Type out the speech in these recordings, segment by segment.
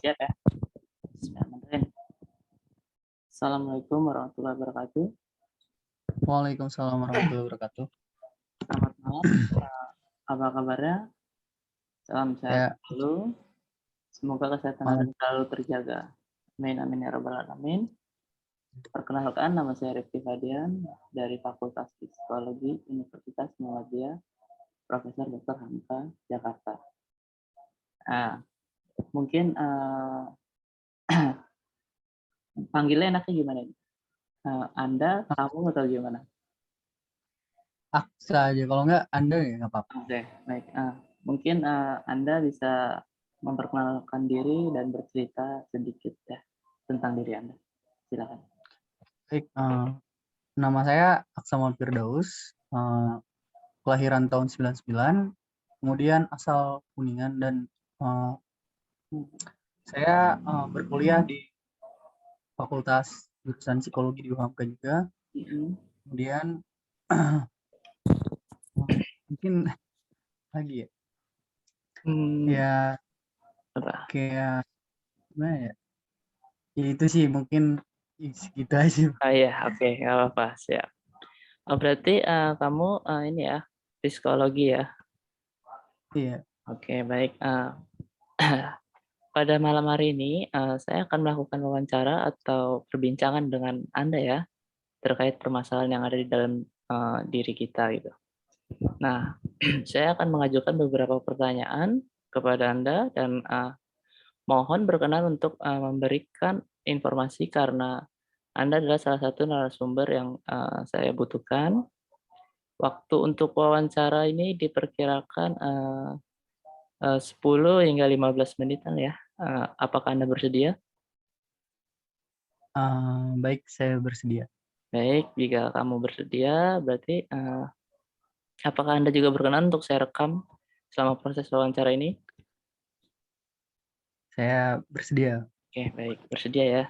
siap ya. Bismillahirrahmanirrahim. Assalamualaikum warahmatullahi wabarakatuh. Waalaikumsalam warahmatullahi wabarakatuh. Selamat malam. Apa kabarnya? Salam Ya, sehat selalu. Semoga kesehatan Anda selalu terjaga. Amin amin ya rabbal alamin. Perkenalkan, nama saya Rifki Fadian dari Fakultas Psikologi Universitas Muhammadiyah Profesor Dr. Hamka, Jakarta. Mungkin panggilnya enaknya gimana? Anda, kamu, atau gimana? Aksa aja. Kalau nggak, Anda ya nggak apa-apa. Oke, baik. Mungkin Anda bisa memperkenalkan diri dan bercerita sedikit ya tentang diri Anda. Silakan. Baik, nama saya Aksa Maulid Firdaus, kelahiran tahun 99, kemudian asal Kuningan, dan saya berkuliah di Fakultas Jurusan Psikologi di UHAMKA juga. Kemudian mungkin lagi ya. Ya kayak gimana ya? Ya itu sih mungkin segitu aja. Iya, oke, nggak apa-apa, siap. Berarti kamu ini ya, psikologi ya? Iya. Oke, baik. Pada malam hari ini saya akan melakukan wawancara atau perbincangan dengan Anda ya, terkait permasalahan yang ada di dalam diri kita gitu. Nah, saya akan mengajukan beberapa pertanyaan kepada Anda dan mohon berkenan untuk memberikan informasi karena Anda adalah salah satu narasumber yang saya butuhkan. Waktu untuk wawancara ini diperkirakan 10 hingga 15 menitan ya. Apakah Anda bersedia? Baik, saya bersedia. Baik, jika kamu bersedia, berarti apakah Anda juga berkenan untuk saya rekam selama proses wawancara ini? Saya bersedia. Oke, baik. Bersedia ya.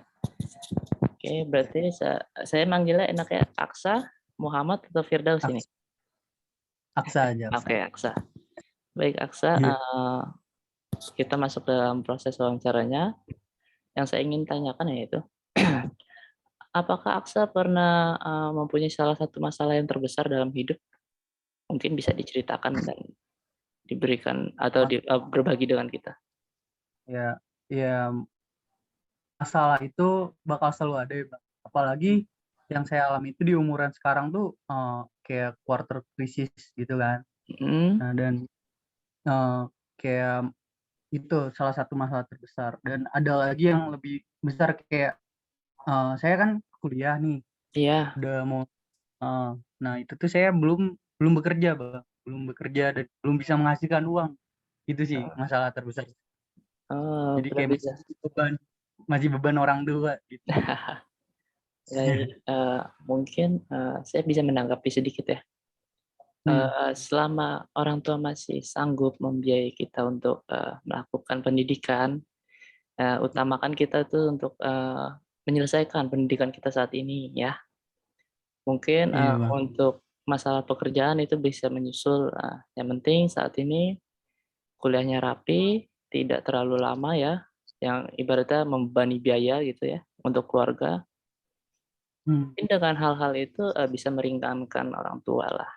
Oke, berarti saya manggilnya enaknya Aksa, Muhammad, atau Firdaus ini? Aksa aja. Oke, Aksa. Baik, Aksa. Kita masuk dalam proses wawancaranya. Yang saya ingin tanyakan yaitu, apakah Aksa pernah mempunyai salah satu masalah yang terbesar dalam hidup? Mungkin bisa diceritakan dan diberikan atau berbagi dengan kita. Ya, masalah itu bakal selalu ada ya, Bang. Apalagi yang saya alami itu di umuran sekarang tuh kayak quarter crisis gitu kan. Nah, dan kayak itu salah satu masalah terbesar. Dan ada lagi yang lebih besar kayak saya kan kuliah nih. Iya. Udah mau nah itu tuh saya belum bekerja, Bang. Belum bekerja dan belum bisa menghasilkan uang. Itu sih masalah terbesar. Jadi kayak masih beban orang tua gitu. Baik, mungkin saya bisa menanggapi sedikit ya. Selama orang tua masih sanggup membiayai kita untuk melakukan pendidikan, utamakan kita tuh untuk menyelesaikan pendidikan kita saat ini ya. Mungkin untuk masalah pekerjaan itu bisa menyusul. Yang penting saat ini kuliahnya rapi, tidak terlalu lama ya, yang ibaratnya membebani biaya gitu ya untuk keluarga. Mungkin dengan hal-hal itu bisa meringankan orang tua lah.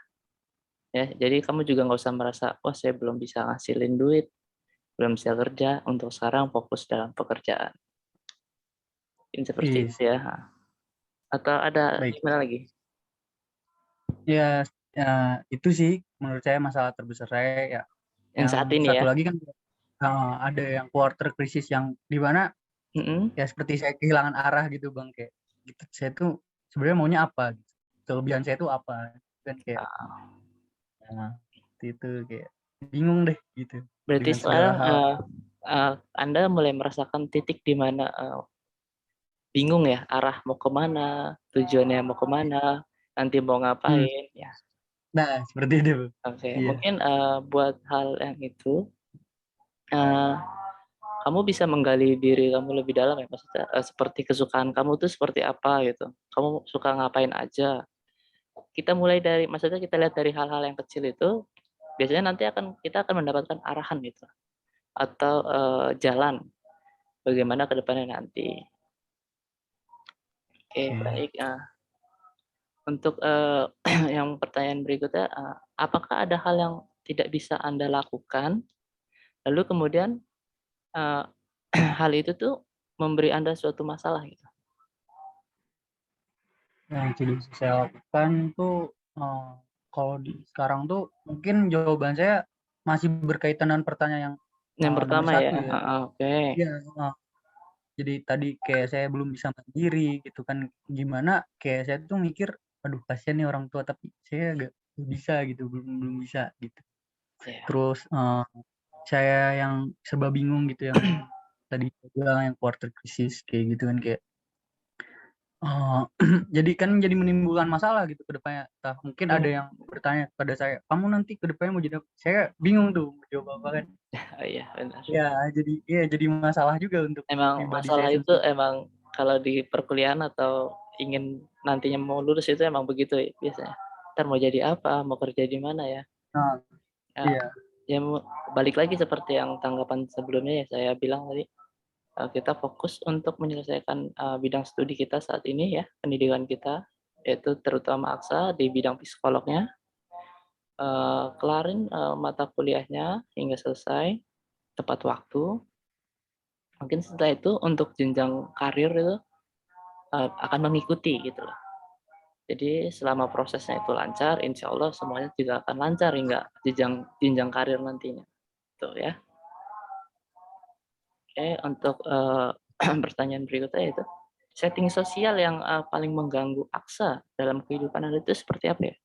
Ya, jadi kamu juga nggak usah merasa, wah saya belum bisa ngasilin duit, belum bisa kerja, untuk sekarang fokus dalam pekerjaan. Mungkin seperti itu ya. Atau ada gimana lagi? Ya, itu sih menurut saya masalah terbesar saya ya. Yang saat ini satu ya? lagi kan ada yang quarter crisis yang di mana ya seperti saya kehilangan arah gitu, Bang, kayak gitu. Saya tuh sebenarnya maunya apa? Kelebihan saya tuh apa? Kan kayak itu kayak bingung deh gitu. Berarti Dengan segala sekarang hal. Anda mulai merasakan titik di mana bingung ya arah mau kemana, tujuannya mau kemana, nanti mau ngapain ya. Nah, seperti itu. Oke, Iya. mungkin buat hal yang itu kamu bisa menggali diri kamu lebih dalam ya, maksudnya seperti kesukaan kamu tuh seperti apa gitu. Kamu suka ngapain aja. Kita mulai dari, maksudnya kita lihat dari hal-hal yang kecil itu, biasanya nanti kita akan mendapatkan arahan gitu atau jalan bagaimana ke depannya nanti. Oke, baik. Untuk yang pertanyaan berikutnya, apakah ada hal yang tidak bisa Anda lakukan, lalu kemudian eee, hal itu tuh memberi Anda suatu masalah gitu? Yang tidak bisa saya lakukan tuh, kalau di sekarang tuh mungkin jawaban saya masih berkaitan dengan pertanyaan yang, Yang nomor pertama ya? 1 ya. Heeh, oke. Iya, heeh. Jadi tadi kayak saya belum bisa mandiri gitu kan, gimana kayak saya tuh mikir, "Aduh kasihan nih orang tua," tapi saya nggak bisa gitu, belum belum bisa gitu. Iya. Terus, saya yang serba bingung gitu yang tadi saya bilang yang quarter crisis kayak gitu kan, kayak Oh, jadi menimbulkan masalah gitu ke depannya. Entah mungkin ada yang bertanya kepada saya, "Kamu nanti ke depannya mau jadi apa?" Saya bingung tuh mau jawab apa kan. Oh iya, benar. Jadi masalah juga untuk Emang pribadi saya masalah itu sendiri. emang kalau di perkuliahan atau ingin nantinya mau lulus itu emang begitu ya biasanya. Entar mau jadi apa, mau kerja di mana ya. Nah, Eee, iya, ya balik lagi seperti yang tanggapan sebelumnya ya saya bilang tadi, kita fokus untuk menyelesaikan, bidang studi kita saat ini ya, pendidikan kita, yaitu terutama Aksa di bidang psikolognya, kelarin, mata kuliahnya hingga selesai tepat waktu. Mungkin setelah itu untuk jenjang karir itu, akan mengikuti gitu loh. Jadi selama prosesnya itu lancar, insya Allah semuanya juga akan lancar hingga jenjang jenjang karir nantinya, gitu ya. Oke, untuk, pertanyaan berikutnya yaitu, setting sosial yang, paling mengganggu Aksa dalam kehidupan Anda itu seperti apa ya?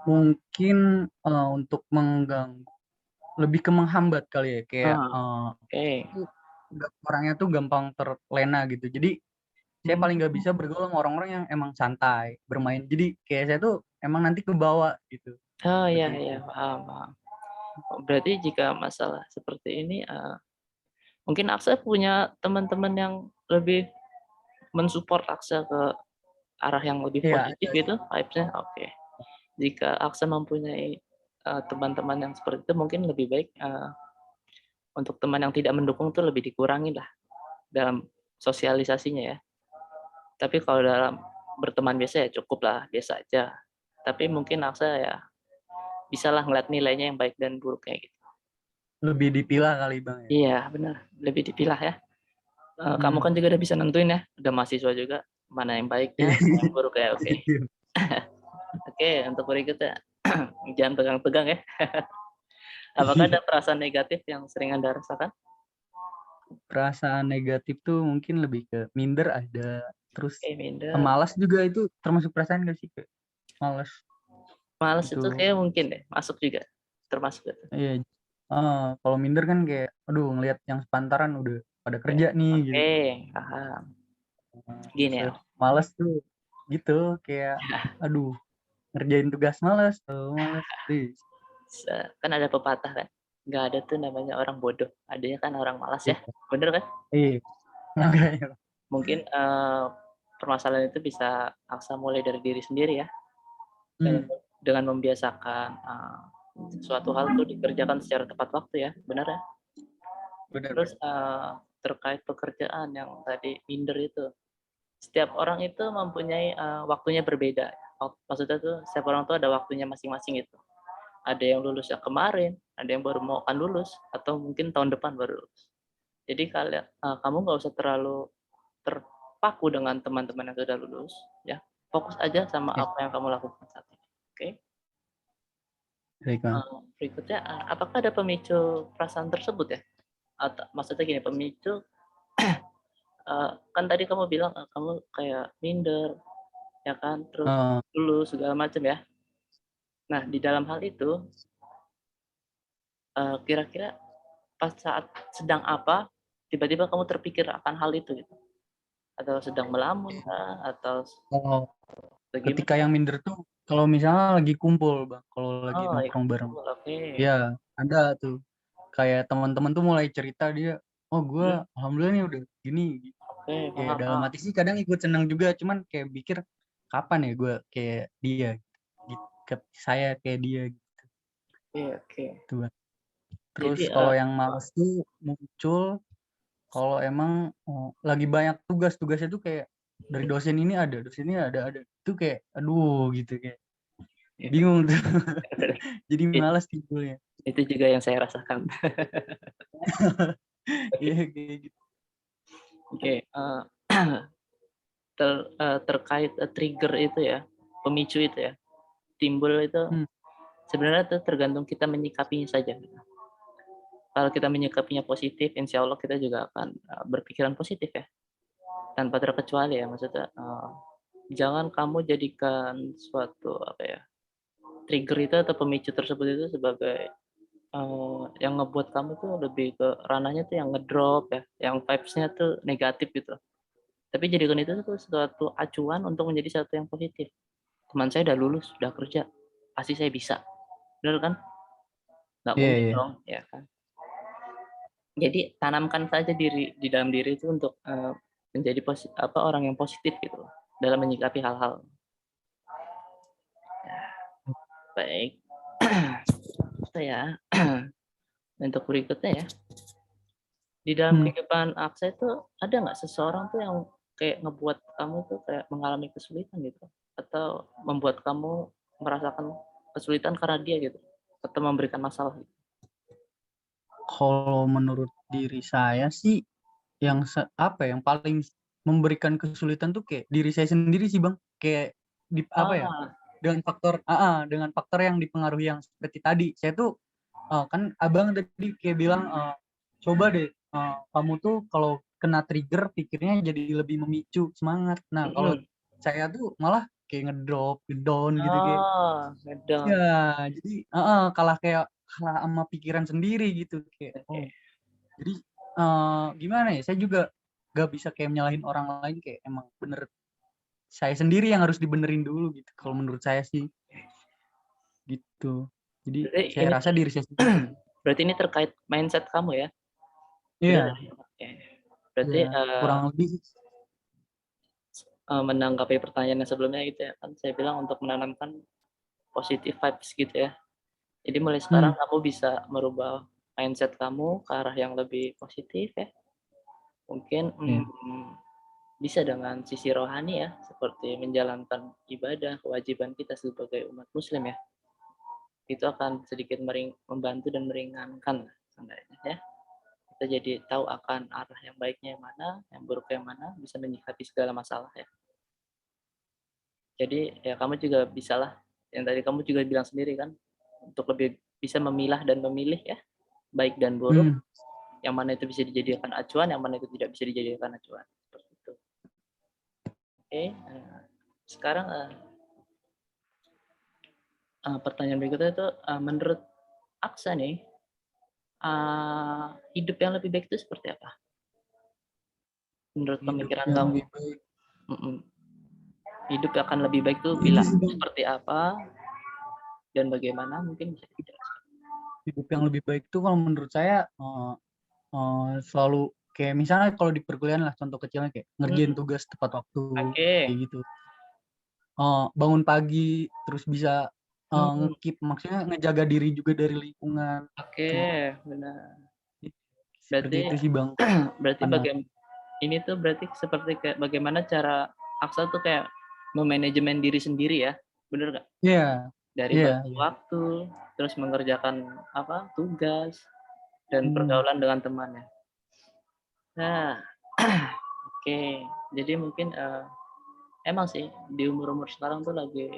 mungkin, untuk mengganggu, lebih ke menghambat kali ya, kayak, Ah, oke. tuh orangnya tuh gampang terlena gitu. Jadi saya paling nggak Mmm, bisa bergaul sama orang-orang yang emang santai, bermain. Jadi kayak saya tuh emang nanti kebawa gitu, oh, iya seperti iya, itu. paham paham. Oh, berarti jika masalah seperti ini, mungkin Aksa punya teman-teman yang lebih mensupport Aksa ke arah yang lebih Iya positif ada sih. gitu vibes-nya? Oke. Jika Aksa mempunyai, teman-teman yang seperti itu mungkin lebih baik, untuk teman yang tidak mendukung tuh lebih dikurangi lah dalam sosialisasinya ya. Tapi kalau dalam berteman biasa ya cukup lah, biasa aja. Tapi mungkin Aksa ya bisalah ngeliat nilainya yang baik dan buruk kayak gitu. Lebih dipilah kali Bang ya? Iya benar, lebih dipilah ya. Kamu Mhm. kan juga udah bisa nentuin ya, udah mahasiswa juga, mana yang baiknya, Iya. mana yang buruk ya, oke. Iya. Oke, untuk berikutnya, jangan pegang-pegang ya. Apakah ada perasaan negatif yang sering Anda rasakan? Perasaan negatif tuh mungkin lebih ke minder ada, terus, Minder. malas juga itu termasuk perasaan nggak sih, Kak? Males Males itu gitu. kayaknya mungkin deh, masuk juga, termasuk itu. Iya, kalau minder kan kayak, aduh ngelihat yang sepantaran udah pada Oke kerja nih gitu. oke, paham. Gini ya, Terus males tuh gitu, kayak aduh ngerjain tugas males tuh, males. kan ada pepatah kan, nggak ada tuh namanya orang bodoh, adanya kan orang malas ya, Iya bener kan? iya, makanya. Mungkin, permasalahan itu bisa Aksa mulai dari diri sendiri ya, dengan Mmm, dengan membiasakan, suatu hal tuh dikerjakan secara tepat waktu ya, benar ya? bener Terus, bener. terkait pekerjaan yang tadi minder itu, setiap orang itu mempunyai, waktunya berbeda. Maksudnya tuh setiap orang tuh ada waktunya masing-masing gitu. Ada yang lulusnya kemarin, ada yang baru mau akan lulus, atau mungkin tahun depan baru lulus. Jadi kamu nggak usah terlalu terpaku dengan teman-teman yang sudah lulus, ya. Fokus aja sama Iya, apa yang kamu lakukan saat ini, oke? baik Bang. Berikutnya, apakah ada pemicu perasaan tersebut ya? Atau maksudnya gini, pemicu, kan tadi kamu bilang, kamu kayak minder, ya kan, terus Heeh, lulus segala macam ya. Nah, di dalam hal itu, kira-kira pas saat sedang apa, tiba-tiba kamu terpikir akan hal itu gitu? Atau sedang melamun kah? Atau kalau ketika bagaimana? yang minder tuh kalau misalnya lagi kumpul Bang, kalau lagi Oh, nongkrong bareng. ikut, oke. Iya, ada tuh. Kayak teman-teman tuh mulai cerita dia, "Oh Mhm, gua alhamdulillah nih udah gini." oke, Ya paham dalam paham. hati sih kadang ikut senang juga, cuman kayak mikir, "Kapan ya gua kayak dia?" Saya kayak dia Oke oke. gitu, Bang. Terus Jadi, kalau yang males tuh muncul, kalau emang lagi banyak tugasnya tuh kayak dari dosen ini ada itu kayak aduh gitu kayak bingung tuh. Jadi malas timbulnya. Itu juga yang saya rasakan. Iya kayak gitu. Oke, terkait trigger itu ya, pemicu itu ya, timbul itu sebenarnya itu tergantung kita menyikapinya saja. Kalau kita menyikapinya positif, insya Allah kita juga akan berpikiran positif ya, tanpa terkecuali ya, maksudnya jangan kamu jadikan suatu apa ya, trigger itu atau pemicu tersebut itu sebagai yang ngebuat kamu tuh lebih ke ranahnya tuh yang ngedrop ya, yang vibes-nya tuh negatif gitu. Tapi jadikan itu tuh suatu acuan untuk menjadi satu yang positif. Teman saya udah lulus, udah kerja, pasti saya bisa. Bener kan? Nggak Iya, mungkin iya. dong, ya kan? Jadi tanamkan saja di dalam diri itu untuk menjadi orang yang positif gitu loh, dalam menyikapi hal-hal. Ya, baik. Itu ya. Untuk berikutnya ya. Di dalam kehidupan Aksa itu ada nggak seseorang tuh yang kayak ngebuat kamu tuh kayak mengalami kesulitan gitu? Atau membuat kamu merasakan kesulitan karena dia gitu? Atau memberikan masalah gitu? Kalau menurut diri saya sih yang yang paling memberikan kesulitan tuh kayak diri saya sendiri sih Bang. Kayak apa ya? Ah, Dengan faktor yang dipengaruhi yang seperti tadi. Saya tuh kan Abang tadi kayak bilang coba deh kamu tuh kalau kena trigger pikirnya jadi lebih memicu semangat. Nah, kalau mhm. saya tuh malah kayak ngedrop, ngedown gitu kayak. Oh, Ya, ngedon. jadi kalah sama pikiran sendiri gitu kayak. Oke. Jadi gimana ya? Saya juga gak bisa kayak nyalahin orang lain kayak emang bener saya sendiri yang harus dibenerin dulu gitu. Kalau menurut saya sih gitu. Jadi Berarti saya ini rasa diri saya sendiri. berarti ini terkait mindset kamu ya? Benar Iya, ya? Oke. Berarti iya, kurang lebih. menanggapi pertanyaan yang sebelumnya gitu ya, kan saya bilang untuk menanamkan positive vibes gitu ya. Jadi mulai sekarang kamu bisa merubah mindset kamu ke arah yang lebih positif ya. Mungkin Iya. bisa dengan sisi rohani ya, seperti menjalankan ibadah, kewajiban kita sebagai umat muslim ya. Itu akan sedikit membantu dan meringankan seenggaknya ya. Kita jadi tahu akan arah yang baiknya yang mana, yang buruknya yang mana, bisa menyikapi segala masalah ya. Jadi ya kamu juga bisalah, yang tadi kamu juga bilang sendiri kan, untuk lebih bisa memilah dan memilih ya, baik dan buruk, yang mana itu bisa dijadikan acuan, yang mana itu tidak bisa dijadikan acuan. Seperti itu. Oke, sekarang pertanyaan berikutnya itu menurut Aksa nih, hidup yang lebih baik itu seperti apa? Menurut Hidup pemikiran yang kamu? lebih baik. Mhm. Hidup akan lebih baik tuh Ini bila sih Bang, seperti apa dan bagaimana mungkin bisa dijelaskan? hidup yang lebih baik tuh kalau menurut saya selalu kayak misalnya kalau di perkuliahan lah contoh kecilnya kayak ngerjain Mhm, tugas tepat waktu oke. kayak gitu. Bangun pagi terus bisa Mhm, nge-keep maksudnya ngejaga diri juga dari lingkungan oke, tuh. benar. Seperti Berarti itu sih Bang. berarti Karena ini tuh berarti seperti kayak bagaimana cara Aksa tuh kayak memanajemen diri sendiri ya, bener nggak? iya, Dari iya, bagi iya. waktu, terus mengerjakan apa, tugas, dan Hmm, pergaulan dengan temannya. Nah, oke. Jadi mungkin, emang sih di umur-umur sekarang tuh lagi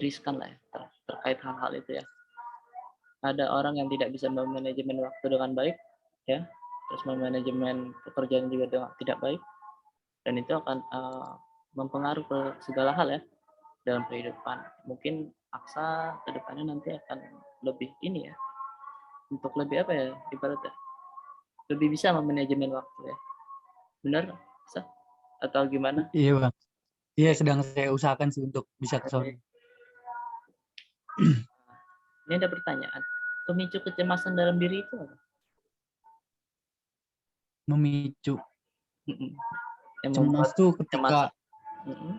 riskan lah ya, terkait hal-hal itu ya. Ada orang yang tidak bisa memanajemen waktu dengan baik, ya, terus memanajemen pekerjaan juga dengan tidak baik, dan itu akan, mempengaruhi ke segala hal ya, dalam kehidupan. Mungkin Aksa ke depannya nanti akan lebih ini ya, untuk lebih apa ya, ibaratnya, lebih bisa memanajemen waktu ya. Benar, Aksa? Atau gimana? iya Bang. Iya Oke, sedang saya usahakan sih untuk bisa ke sono. baik. Ini ada pertanyaan, pemicu kecemasan dalam diri itu apa? Memicu Mhm, yang cemas membuat tuh ketika kecemasan. Mhm,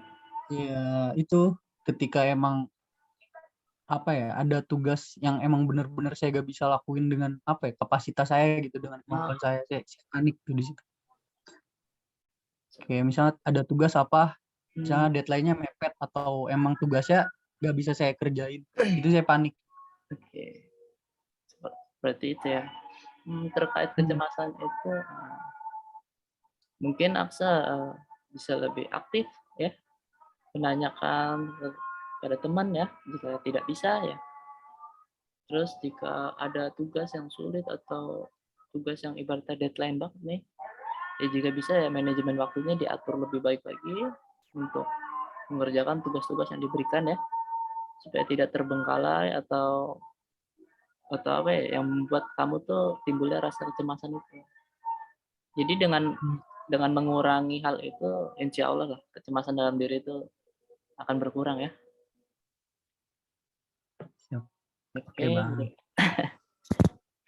ya itu ketika emang apa ya, ada tugas yang emang bener-bener saya gak bisa lakuin dengan apa ya, kapasitas saya gitu, dengan kemampuan saya panik tuh di situ. Kayak misalnya ada tugas apa, misalnya deadline-nya mepet atau emang tugasnya gak bisa saya kerjain, itu saya panik. Oke. Berarti itu ya. Terkait kecemasan itu, mungkin Aksa bisa lebih aktif ya, menanyakan kepada teman ya, jika tidak bisa ya. Terus jika ada tugas yang sulit atau tugas yang ibaratnya deadline banget nih, ya jika bisa ya manajemen waktunya diatur lebih baik lagi untuk mengerjakan tugas-tugas yang diberikan ya, supaya tidak terbengkalai atau apa ya, yang membuat kamu tuh timbulnya rasa kecemasan itu. Jadi dengan mengurangi hal itu, insya Allah lah kecemasan dalam diri itu akan berkurang ya. Siap. Oke Oke. Bang.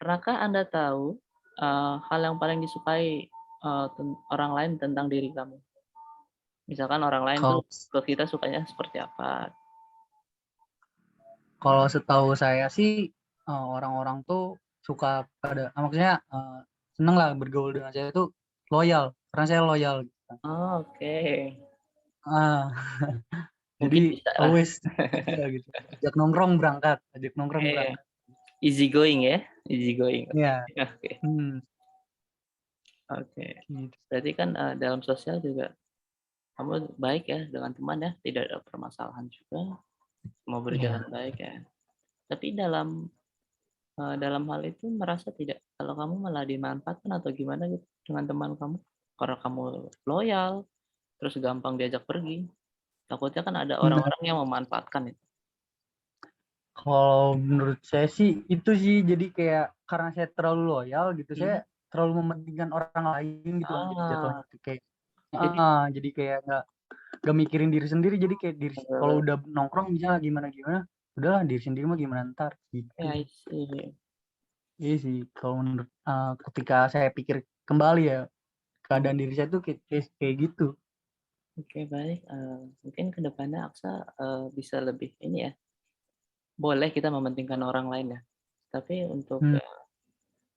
Pernahkah Anda tahu hal yang paling disukai orang lain tentang diri kamu? Misalkan orang lain tuh ke kita sukanya seperti apa? Kalau setahu saya sih orang-orang tuh suka pada, maksudnya seneng lah bergaul dengan saya tuh loyal, karena saya loyal gitu. Oh, oke. Ah, Mungkin jadi bisa lah. always ya gitu. Ajak nongkrong berangkat. Oke. Easy going ya, easy going. Iya. Oke. Oke. Gitu. Berarti kan dalam sosial juga kamu baik ya dengan teman ya, tidak ada permasalahan juga, mau berjalan Iya. baik ya. Tapi dalam hal itu merasa tidak kalau kamu malah dimanfaatkan atau gimana gitu dengan teman kamu? Karena kamu loyal, terus gampang diajak pergi. Takutnya kan ada Nah, orang-orang yang memanfaatkan itu. kalau menurut saya sih itu sih, jadi kayak karena saya terlalu loyal gitu, saya terlalu mementingkan orang lain gitu kan, jadi jatuhnya Ah, tuh kayak jadi jadi kayak nggak mikirin diri sendiri, jadi kayak diri kalau udah nongkrong misalnya gimana gimana, udahlah diri sendiri mah gimana ntar gitu. I see. Iya sih kalau menurut ketika saya pikir kembali ya, keadaan diri saya tuh kayak gitu. Oke, baik. Mungkin ke depannya Aksa bisa lebih ini ya. Boleh kita mementingkan orang lain ya. Tapi Hmm,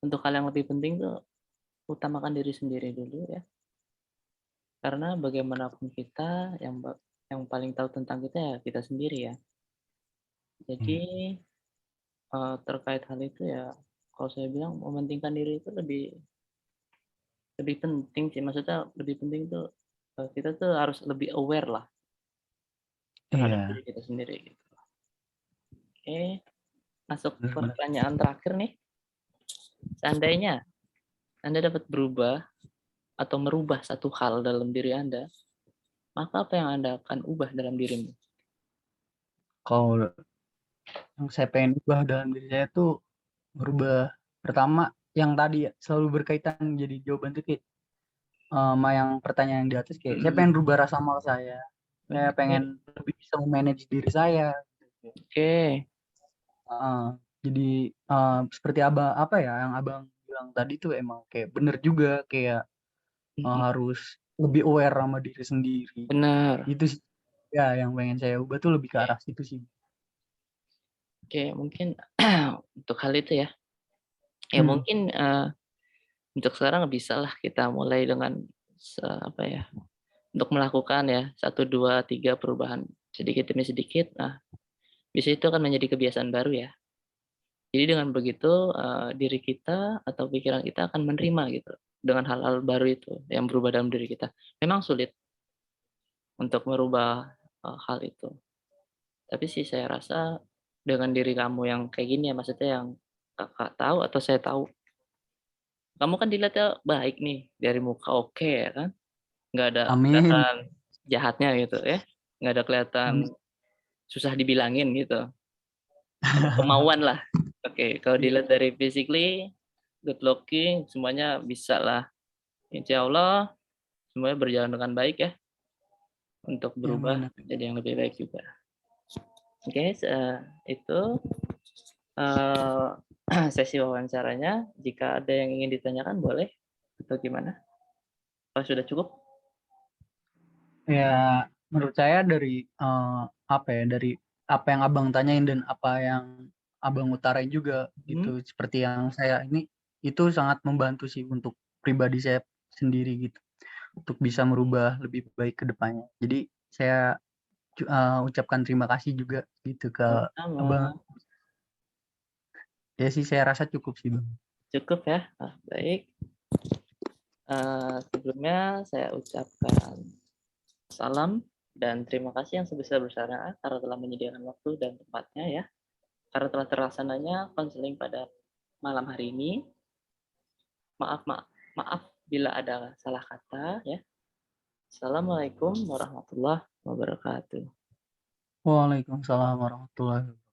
untuk hal yang lebih penting tuh utamakan diri sendiri dulu ya. Karena bagaimanapun kita yang paling tahu tentang kita ya kita sendiri ya. Jadi iya. terkait hal itu ya, kalau saya bilang mementingkan diri itu lebih lebih penting sih. Maksudnya lebih penting tuh kita tuh harus lebih aware lah terhadap Iya, diri kita sendiri gitu. Oke, masuk benar-benar. pertanyaan terakhir nih. Seandainya Anda dapat berubah atau merubah satu hal dalam diri Anda, maka apa yang Anda akan ubah dalam dirimu? Kalau yang saya pengen ubah dalam diri saya tuh berubah, pertama yang tadi ya, selalu berkaitan jadi jawaban tuh kayak sama yang pertanyaan yang di atas, kayak saya pengen rubah rasa malas saya Oke, pengen lebih bisa manage diri saya. oke. Jadi seperti abang apa ya yang abang bilang tadi tuh emang kayak bener juga, kayak harus lebih aware sama diri sendiri. Benar. Itu sih ya yang pengen saya ubah tuh, lebih ke arah situ sih. Oke, mungkin untuk hal itu ya. Ya Hmm. mungkin untuk sekarang bisalah kita mulai dengan apa ya, untuk melakukan ya 1, 2, 3 perubahan sedikit demi sedikit. Nah, bisa itu akan menjadi kebiasaan baru ya. Jadi dengan begitu diri kita atau pikiran kita akan menerima gitu dengan hal-hal baru itu yang berubah dalam diri kita. Memang sulit untuk merubah hal itu. Tapi sih saya rasa dengan diri kamu yang kayak gini ya, maksudnya yang Kakak tahu atau saya tahu, kamu kan dilihatnya baik nih, dari muka oke ya kan, nggak ada Amin. kelihatan jahatnya gitu ya, nggak ada kelihatan Amin. susah dibilangin gitu, ada kemauan lah. Oke, kalau Iya. dilihat dari physically, good looking, semuanya bisa lah. Insya Allah semuanya berjalan dengan baik ya, untuk Ya, berubah amin. jadi yang lebih baik juga. Oke, itu eee, sesi wawancaranya. Jika ada yang ingin ditanyakan boleh, atau gimana? Apa sudah cukup? Ya menurut saya dari apa ya, dari apa yang Abang tanyain dan apa yang Abang utarain juga gitu. Seperti yang saya ini, itu sangat membantu sih untuk pribadi saya sendiri gitu. Untuk bisa merubah lebih baik ke depannya. Jadi saya ucapkan terima kasih juga gitu ke Abang. Sama-sama. Ya sih saya rasa cukup sih Bang. Cukup ya. Baik. Sebelumnya saya ucapkan salam dan terima kasih yang sebesar-besarnya karena telah menyediakan waktu dan tempatnya ya. Karena telah terlaksananya konseling pada malam hari ini. Maaf bila ada salah kata ya. Assalamualaikum warahmatullahi wabarakatuh. Waalaikumsalam warahmatullahi wabarakatuh.